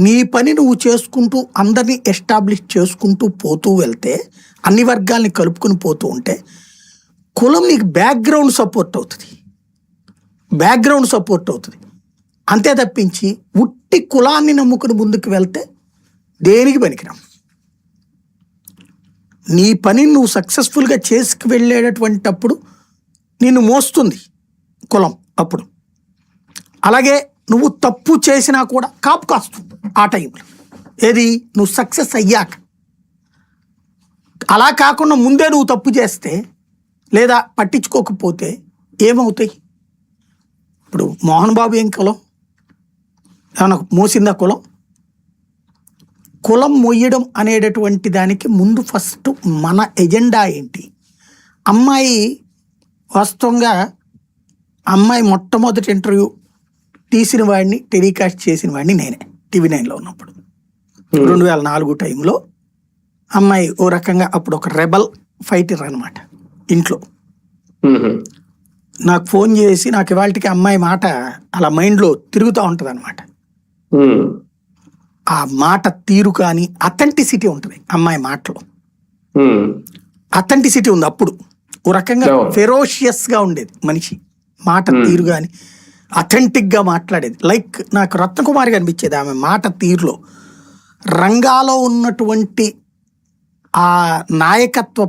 నీ పని నువ్వు చేసుకుంటూ అందరినీ ఎస్టాబ్లిష్ చేసుకుంటూ పోతూ వెళ్తే, అన్ని వర్గాల్ని కలుపుకుని పోతూ ఉంటే కులం నీకు బ్యాక్గ్రౌండ్ సపోర్ట్ అవుతుంది. అంతే తప్పించి ఉట్టి కులాన్ని నమ్ముకుని ముందుకు వెళ్తే దేనికి పనికిరాం. నీ పని నువ్వు సక్సెస్ఫుల్గా చేసుకు వెళ్ళేటటువంటప్పుడు నిన్ను మోస్తుంది కులం. అప్పుడు అలాగే నువ్వు తప్పు చేసినా కూడా కాపు కాస్తుంది ఆ టైంలో. ఏది నువ్వు సక్సెస్ అయ్యాక. అలా కాకుండా ముందే నువ్వు తప్పు చేస్తే లేదా పట్టించుకోకపోతే ఏమవుతాయి? ఇప్పుడు మోహన్ బాబు ఏం కులం? ఏమన్నా మోసిందా కులం? కులం మొయ్యడం అనేటటువంటి దానికి ముందు ఫస్ట్ మన ఎజెండా ఏంటి? అమ్మాయి వాస్తవంగా అమ్మాయి మొట్టమొదటి ఇంటర్వ్యూ తీసిన వాడిని, టెలికాస్ట్ చేసిన వాడిని నేనే TV9లో ఉన్నప్పుడు 2004 టైంలో. అమ్మాయి ఓ రకంగా అప్పుడు ఒక రెబల్ ఫైటర్ అనమాట ఇంట్లో. నాకు ఫోన్ చేసి నాకు ఇవాళకి అమ్మాయి మాట అలా మైండ్లో తిరుగుతూ ఉంటుంది అనమాట. ఆ మాట తీరు కానీ అథెంటిసిటీ ఉంటుంది అమ్మాయి మాటలో. అథెంటిసిటీ ఉంది. అప్పుడు ఓ రకంగా ఫెరోషియస్గా ఉండేది మనిషి మాట తీరు కానీ, అథెంటిక్గా మాట్లాడేది. లైక్ నాకు రత్నకుమారి అనిపించేది ఆమె మాట తీరులో. రంగాలో ఉన్నటువంటి ఆ నాయకత్వ